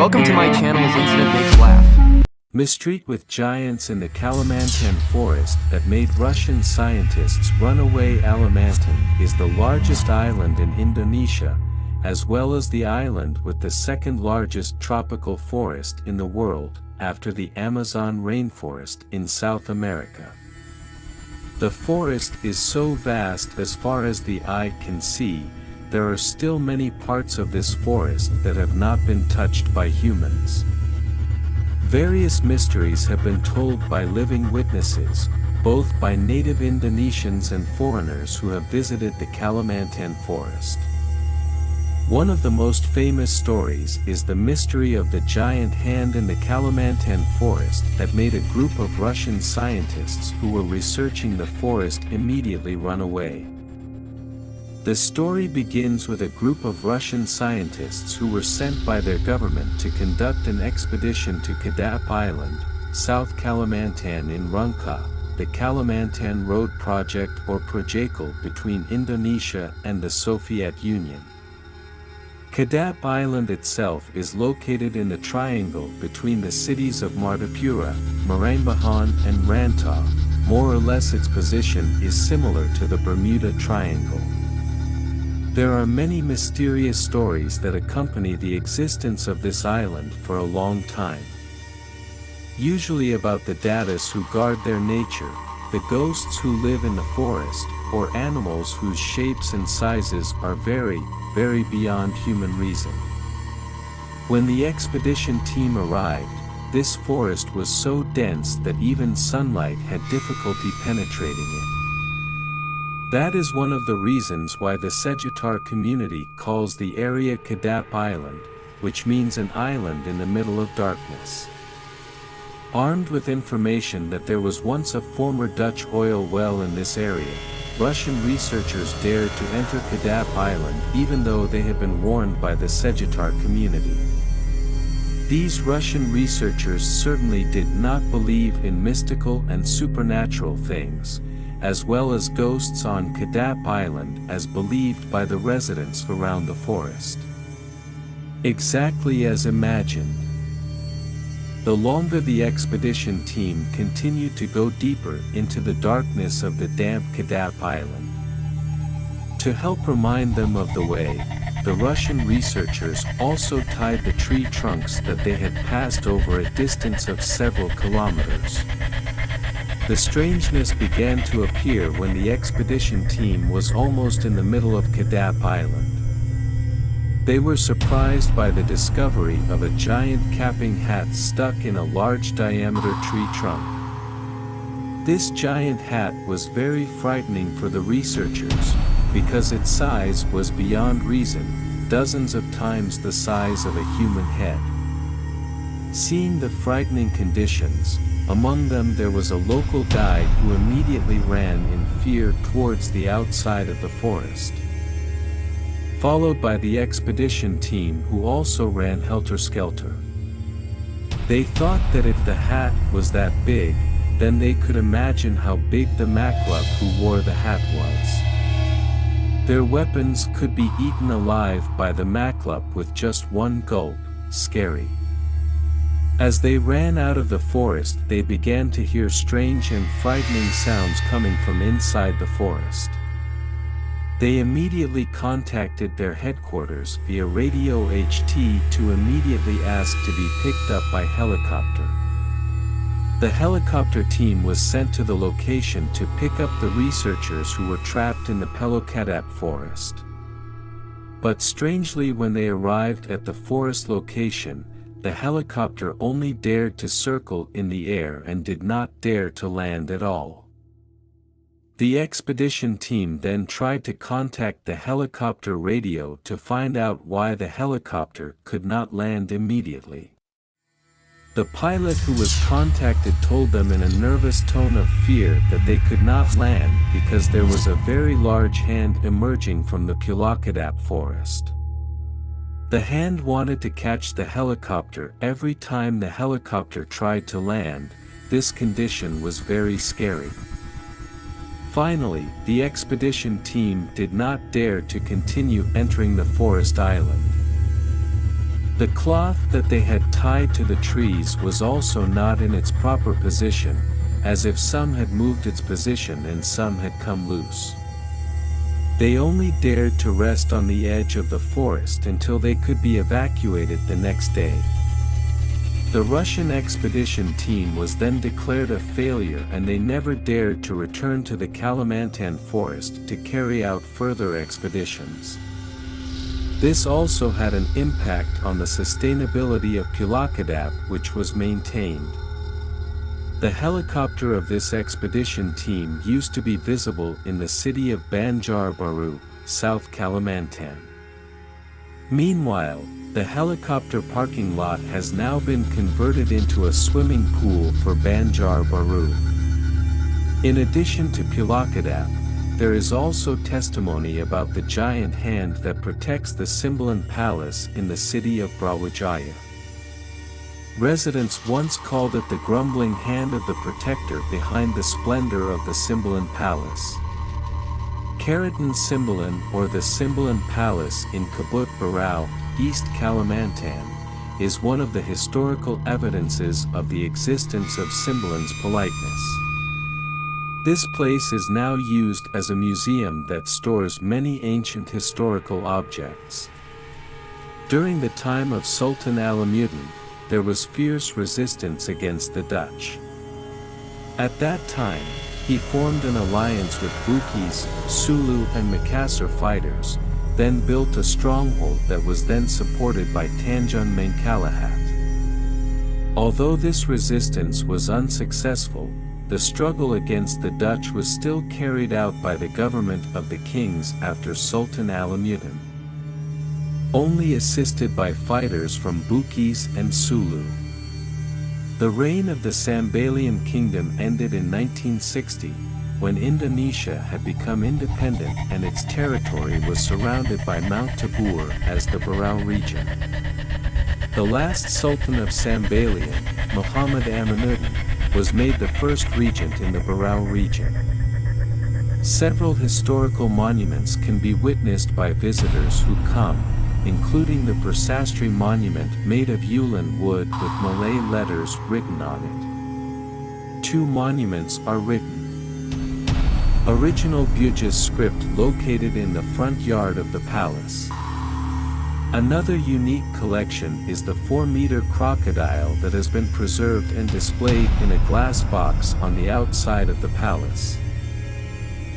Welcome to my channel as Incident Makes Laugh. Mistreat with giants in the Kalimantan forest that made Russian scientists run away. Kalimantan is the largest island in Indonesia, as well as the island with the second largest tropical forest in the world, after the Amazon rainforest in South America. The forest is so vast as far as the eye can see. There are still many parts of this forest that have not been touched by humans. Various mysteries have been told by living witnesses, both by native Indonesians and foreigners who have visited the Kalimantan forest. One of the most famous stories is the mystery of the giant hand in the Kalimantan forest that made a group of Russian scientists who were researching the forest immediately run away. The story begins with a group of Russian scientists who were sent by their government to conduct an expedition to Kadap Island, South Kalimantan in Rungka, the Kalimantan Road Project or Project between Indonesia and the Soviet Union. Kadap Island itself is located in the triangle between the cities of Martapura, Marambahan and Rantau. More or less its position is similar to the Bermuda Triangle. There are many mysterious stories that accompany the existence of this island for a long time. Usually about the datas who guard their nature, the ghosts who live in the forest, or animals whose shapes and sizes are very beyond human reason. When the expedition team arrived, this forest was so dense that even sunlight had difficulty penetrating it. That is one of the reasons why the Sejutar community calls the area Kadap Island, which means an island in the middle of darkness. Armed with information that there was once a former Dutch oil well in this area, Russian researchers dared to enter Kadap Island even though they had been warned by the Sejutar community. These Russian researchers certainly did not believe in mystical and supernatural things, as well as ghosts on Kadap Island as believed by the residents around the forest. Exactly as imagined. The longer the expedition team continued to go deeper into the darkness of the damp Kadap Island. To help remind them of the way, the Russian researchers also tied the tree trunks that they had passed over a distance of several kilometers. The strangeness began to appear when the expedition team was almost in the middle of Kadap Island. They were surprised by the discovery of a giant capping hat stuck in a large diameter tree trunk. This giant hat was very frightening for the researchers, because its size was beyond reason, dozens of times the size of a human head. Seeing the frightening conditions, among them there was a local guide who immediately ran in fear towards the outside of the forest. Followed by the expedition team who also ran helter-skelter. They thought that if the hat was that big, then they could imagine how big the maklub who wore the hat was. Their weapons could be eaten alive by the maklub with just one gulp. Scary. As they ran out of the forest, they began to hear strange and frightening sounds coming from inside the forest. They immediately contacted their headquarters via radio HT to immediately ask to be picked up by helicopter. The helicopter team was sent to the location to pick up the researchers who were trapped in the Pelokadap forest. But strangely, when they arrived at the forest location, the helicopter only dared to circle in the air and did not dare to land at all. The expedition team then tried to contact the helicopter radio to find out why the helicopter could not land immediately. The pilot who was contacted told them in a nervous tone of fear that they could not land because there was a very large hand emerging from the Pelokadap forest. The hand wanted to catch the helicopter every time the helicopter tried to land. This condition was very scary. Finally, the expedition team did not dare to continue entering the forest island. The cloth that they had tied to the trees was also not in its proper position, as if some had moved its position and some had come loose. They only dared to rest on the edge of the forest until they could be evacuated the next day. The Russian expedition team was then declared a failure and they never dared to return to the Kalimantan forest to carry out further expeditions. This also had an impact on the sustainability of Pulakadap, which was maintained. The helicopter of this expedition team used to be visible in the city of Banjarbaru, South Kalimantan. Meanwhile, the helicopter parking lot has now been converted into a swimming pool for Banjarbaru. In addition to Pulakadap, there is also testimony about the giant hand that protects the Sambaliam Palace in the city of Brawijaya. Residents once called it the grumbling hand of the protector behind the splendor of the Sambaliam Palace. Karaton Sambaliam, or the Sambaliam Palace in Kabut Barrow, East Kalimantan, is one of the historical evidences of the existence of Sambaliam's politeness. This place is now used as a museum that stores many ancient historical objects. During the time of Sultan Alamuddin, there was fierce resistance against the Dutch. At that time, he formed an alliance with Bugis, Sulu and Makassar fighters, then built a stronghold that was then supported by Tanjung Mangkalahat. Although this resistance was unsuccessful, the struggle against the Dutch was still carried out by the government of the kings after Sultan Alamuddin, only assisted by fighters from Bugis and Sulu. The reign of the Sambalium kingdom ended in 1960, when Indonesia had become independent and its territory was surrounded by Mount Tabur as the Barrow region. The last Sultan of Sambalium, Muhammad Aminuddin, was made the first regent in the Barrow region. Several historical monuments can be witnessed by visitors who come, including the Prasastri monument made of Yulin wood with Malay letters written on it. Two monuments are written. Original Bugis script located in the front yard of the palace. Another unique collection is the 4-meter crocodile that has been preserved and displayed in a glass box on the outside of the palace.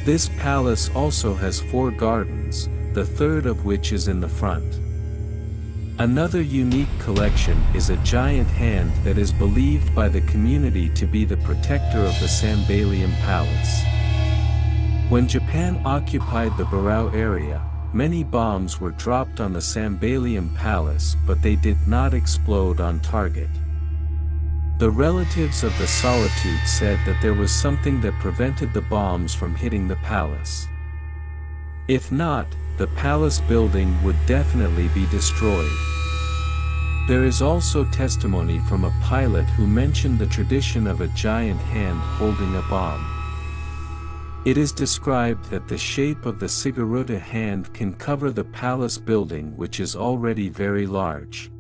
This palace also has 4 gardens, the third of which is in the front. Another unique collection is a giant hand that is believed by the community to be the protector of the Sambaliam Palace. When Japan occupied the Barrow area, many bombs were dropped on the Sambaliam Palace, but they did not explode on target. The relatives of the Solitude said that there was something that prevented the bombs from hitting the palace. If not, the palace building would definitely be destroyed. There is also testimony from a pilot who mentioned the tradition of a giant hand holding a bomb. It is described that the shape of the Siguruda hand can cover the palace building, which is already very large.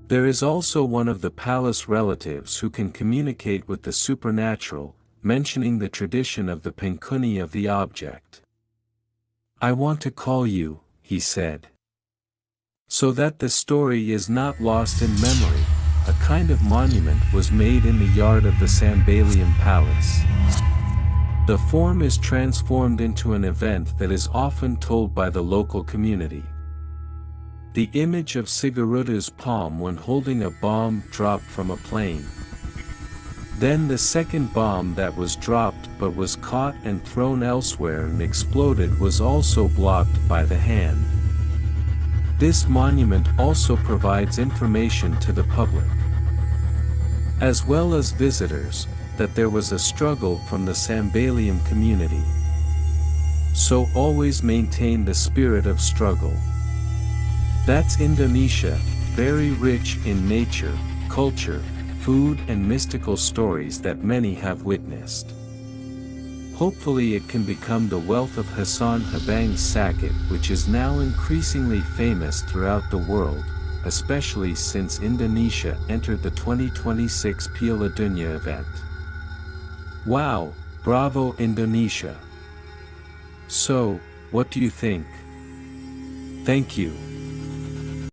There is also one of the palace relatives who can communicate with the supernatural, mentioning the tradition of the Pankuni of the object. "I want to call you," he said. So that the story is not lost in memory, a kind of monument was made in the yard of the Sambaliam Palace. The form is transformed into an event that is often told by the local community. The image of Siguruda's palm when holding a bomb dropped from a plane. Then the second bomb that was dropped but was caught and thrown elsewhere and exploded was also blocked by the hand. This monument also provides information to the public, as well as visitors, that there was a struggle from the Sambalium community. So always maintain the spirit of struggle. That's Indonesia, very rich in nature, culture, food and mystical stories that many have witnessed. Hopefully it can become the wealth of Hassan Habang Sakhit, which is now increasingly famous throughout the world, especially since Indonesia entered the 2026 Pila Durnia event. Wow, bravo Indonesia! So, what do you think? Thank you.